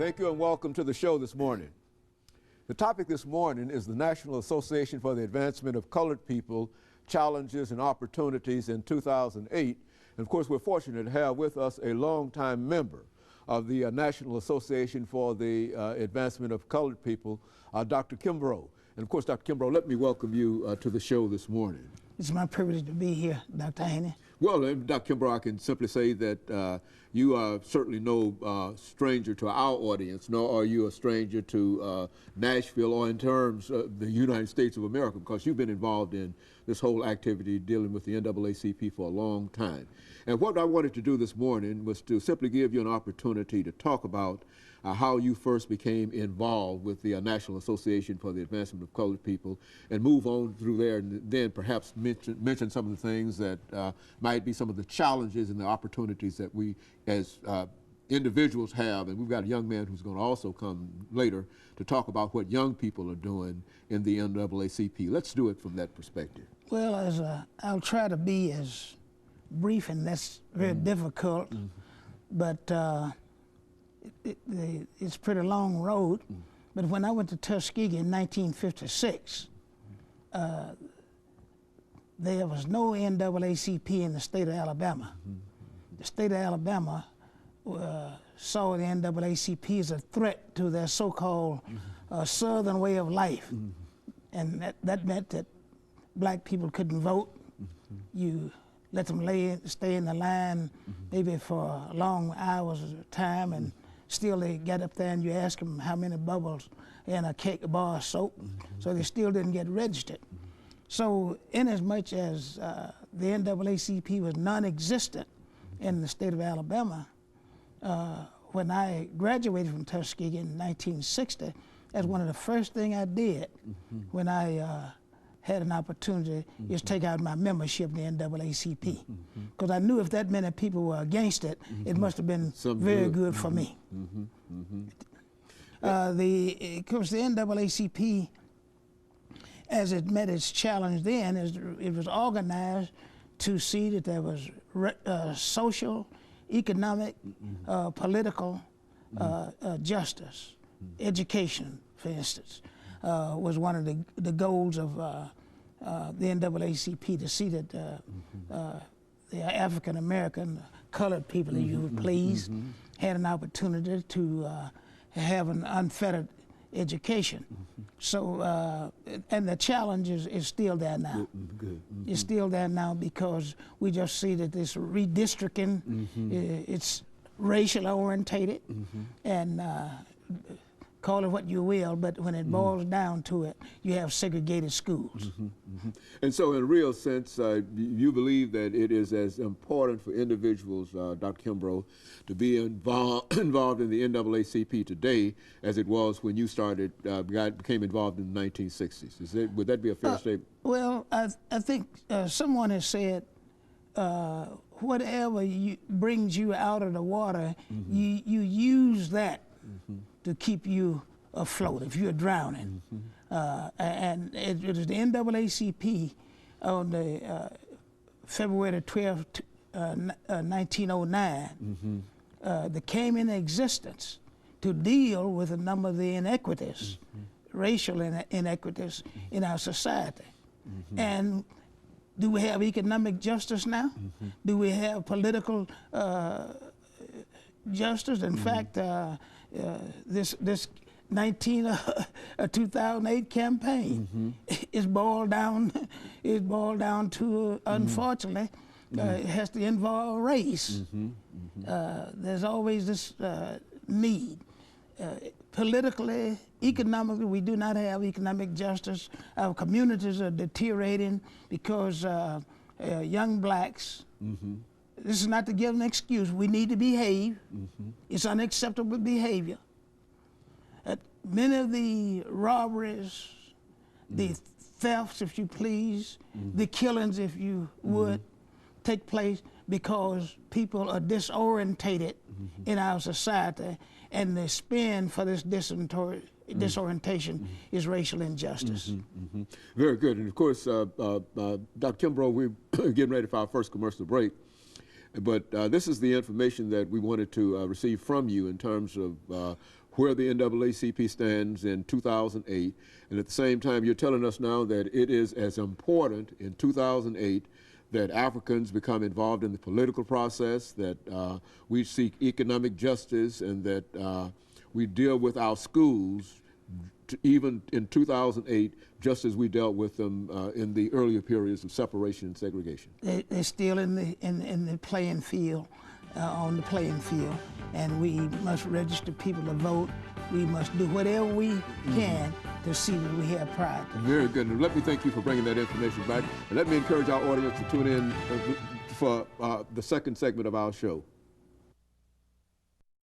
Thank you and welcome to the show this morning. The topic this morning is the National Association for the Advancement of Colored People, Challenges and Opportunities in 2008. And of course, we're fortunate to have with us a longtime member of the National Association for the Advancement of Colored People, Dr. Kimbrough. And of course, Dr. Kimbrough, let me welcome you to the show this morning. It's my privilege to be here, Dr. Haney. Well, Dr. Kimbrough, I can simply say that you are certainly no stranger to our audience, nor are you a stranger to Nashville or in terms of the United States of America, because you've been involved in this whole activity dealing with the NAACP for a long time. And what I wanted to do this morning was to simply give you an opportunity to talk about how you first became involved with the National Association for the Advancement of Colored People, and move on through there, and then perhaps mention some of the things that might be some of the challenges and the opportunities that we as individuals have. And we've got a young man who's going to also come later to talk about what young people are doing in the NAACP. Let's do it from that perspective. Well, I'll try to be as brief, and that's very difficult, but it's a pretty long road. But when I went to Tuskegee in 1956, there was no NAACP in the state of Alabama. The state of Alabama saw the NAACP as a threat to their so-called Southern way of life. And that meant that black people couldn't vote. You let them stay in the line maybe for long hours at a time, and still they get up there and you ask them how many bubbles in a cake, a bar of soap, so they still didn't get registered. So inasmuch as the NAACP was non-existent in the state of Alabama, when I graduated from Tuskegee in 1960, that's one of the first things I did when I had an opportunity is take out my membership in the NAACP. Because I knew if that many people were against it, it must have been very good for me. Of course, the NAACP, as it met its challenge then, it was organized to see that there was social, economic, political justice. Education, for instance, was one of the goals of the NAACP, to see that the African American colored people, if you would please, had an opportunity to have an unfettered education. So, and the challenge is still there now. It's still there now because we just see that this redistricting, it's racial orientated, and call it what you will, but when it boils down to it, you have segregated schools. And so in a real sense, you believe that it is as important for individuals, Dr. Kimbrough, to be involved in the NAACP today as it was when you started, became involved in the 1960s. Would that be a fair statement? Well, I think someone has said, whatever brings you out of the water, you use that to keep you afloat if you're drowning. And it was the NAACP on the February 12th, 1909, that came into existence to deal with a number of the inequities, racial inequities in our society. And do we have economic justice now? Do we have political justice? In fact, this 2008 campaign is boiled down to, unfortunately, it has to involve race. There's always this need. Politically, economically, we do not have economic justice. Our communities are deteriorating because young blacks, this is not to give an excuse. We need to behave. It's unacceptable behavior. Many of the robberies, the thefts, if you please, the killings, if you would, take place because people are disorientated in our society, and the spin for this disorientation is racial injustice. Very good. And of course, Dr. Kimbrough, we're getting ready for our first commercial break. But this is the information that we wanted to receive from you in terms of where the NAACP stands in 2008, and at the same time you're telling us now that it is as important in 2008 that Africans become involved in the political process, that we seek economic justice, and that we deal with our schools even in 2008, just as we dealt with them in the earlier periods of separation and segregation. They're still in the playing field, on the playing field, and we must register people to vote. We must do whatever we can to see that we have pride. Very good. And let me thank you for bringing that information back. And let me encourage our audience to tune in for the second segment of our show.